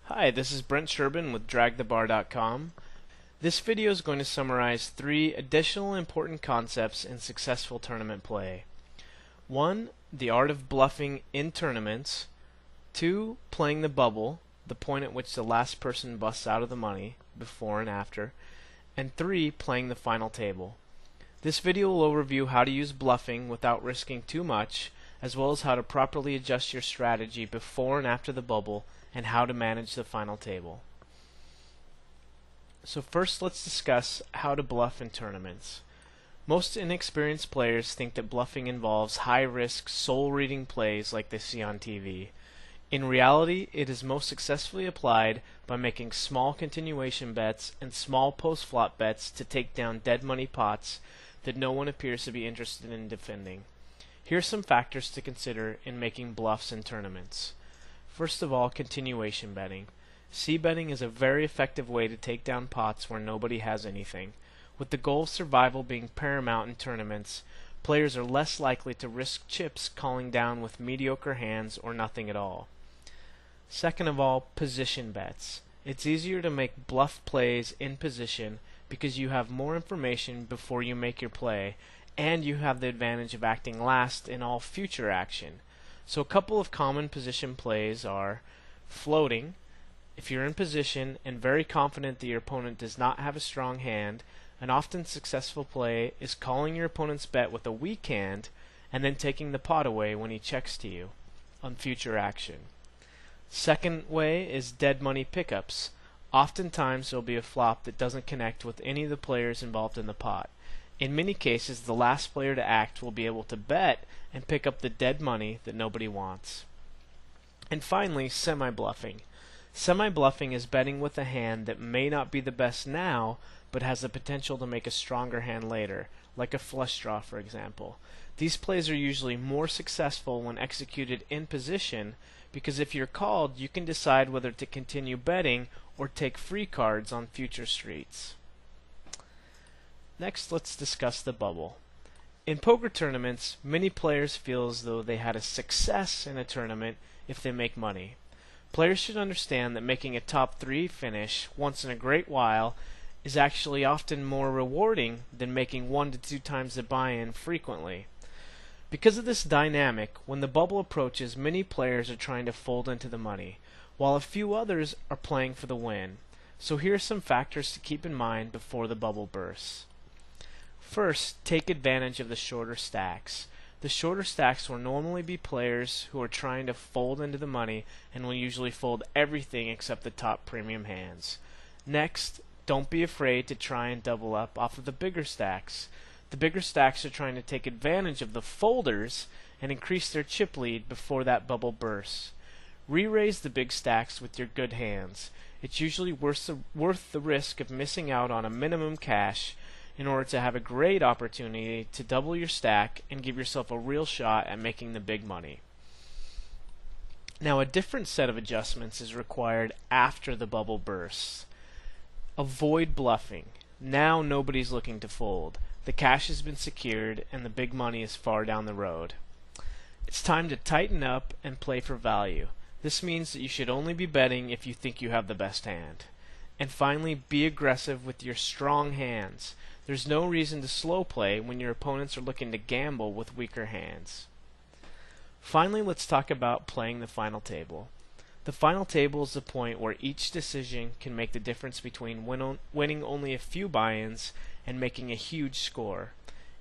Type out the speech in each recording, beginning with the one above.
Hi, this is Brent Sherbin with DragTheBar.com. This video is going to summarize 3 additional important concepts in successful tournament play. 1. The art of bluffing in tournaments. 2. Playing the bubble, the point at which the last person busts out of the money, before and after. And 3. Playing the final table. This video will overview how to use bluffing without risking too much, as well as how to properly adjust your strategy before and after the bubble, and how to manage the final table. So first, let's discuss how to bluff in tournaments. Most inexperienced players think that bluffing involves high-risk, soul-reading plays like they see on TV. In reality, it is most successfully applied by making small continuation bets and small post-flop bets to take down dead money pots that no one appears to be interested in defending. Here are some factors to consider in making bluffs in tournaments. First of all, continuation betting. C-betting is a very effective way to take down pots where nobody has anything. With the goal of survival being paramount in tournaments, players are less likely to risk chips calling down with mediocre hands or nothing at all. Second of all, position bets. It's easier to make bluff plays in position because you have more information before you make your play, and you have the advantage of acting last in all future action. So a couple of common position plays are floating. If you're in position and very confident that your opponent does not have a strong hand, an often successful play is calling your opponent's bet with a weak hand and then taking the pot away when he checks to you on future action. Second way is dead money pickups. Oftentimes there will be a flop that doesn't connect with any of the players involved in the pot. In many cases, the last player to act will be able to bet and pick up the dead money that nobody wants. And finally, semi-bluffing. Semi-bluffing is betting with a hand that may not be the best now, but has the potential to make a stronger hand later, like a flush draw, for example. These plays are usually more successful when executed in position, because if you're called, you can decide whether to continue betting or take free cards on future streets. Next, let's discuss the bubble. In poker tournaments, many players feel as though they had a success in a tournament if they make money. Players should understand that making a top 3 finish once in a great while is actually often more rewarding than making 1 to 2 times the buy-in frequently. Because of this dynamic, when the bubble approaches, many players are trying to fold into the money, while a few others are playing for the win. So here are some factors to keep in mind before the bubble bursts. First, take advantage of the shorter stacks. The shorter stacks will normally be players who are trying to fold into the money and will usually fold everything except the top premium hands. Next, don't be afraid to try and double up off of the bigger stacks. The bigger stacks are trying to take advantage of the folders and increase their chip lead before that bubble bursts. Re-raise the big stacks with your good hands. It's usually worth the risk of missing out on a minimum cash in order to have a great opportunity to double your stack and give yourself a real shot at making the big money. Now, a different set of adjustments is required after the bubble bursts. Avoid bluffing. Now nobody's looking to fold. The cash has been secured and the big money is far down the road. It's time to tighten up and play for value. This means that you should only be betting if you think you have the best hand. And finally, be aggressive with your strong hands. There's no reason to slow play when your opponents are looking to gamble with weaker hands. Finally, let's talk about playing the final table. The final table is the point where each decision can make the difference between winning only a few buy-ins and making a huge score.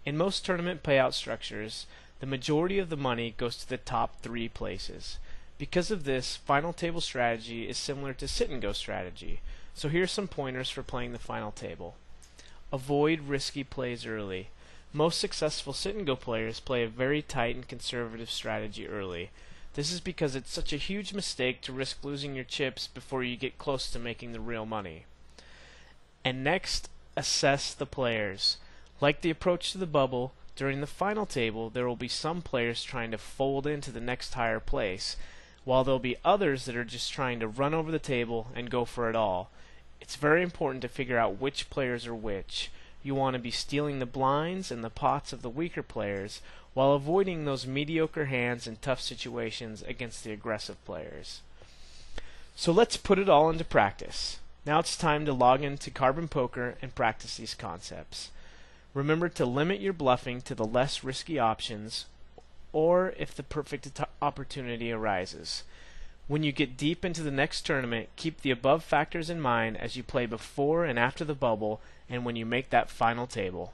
In most tournament payout structures, the majority of the money goes to the top 3 places. Because of this, final table strategy is similar to sit-and-go strategy. So here are some pointers for playing the final table. Avoid risky plays early. Most successful sit-and-go players play a very tight and conservative strategy early. This is because it's such a huge mistake to risk losing your chips before you get close to making the real money. And next, assess the players. Like the approach to the bubble, during the final table there will be some players trying to fold into the next higher place, while there will be others that are just trying to run over the table and go for it all. It's very important to figure out which players are which. You want to be stealing the blinds and the pots of the weaker players, while avoiding those mediocre hands in tough situations against the aggressive players. So let's put it all into practice. Now it's time to log into Carbon Poker and practice these concepts. Remember to limit your bluffing to the less risky options, or if the perfect opportunity arises. When you get deep into the next tournament, keep the above factors in mind as you play before and after the bubble and when you make that final table.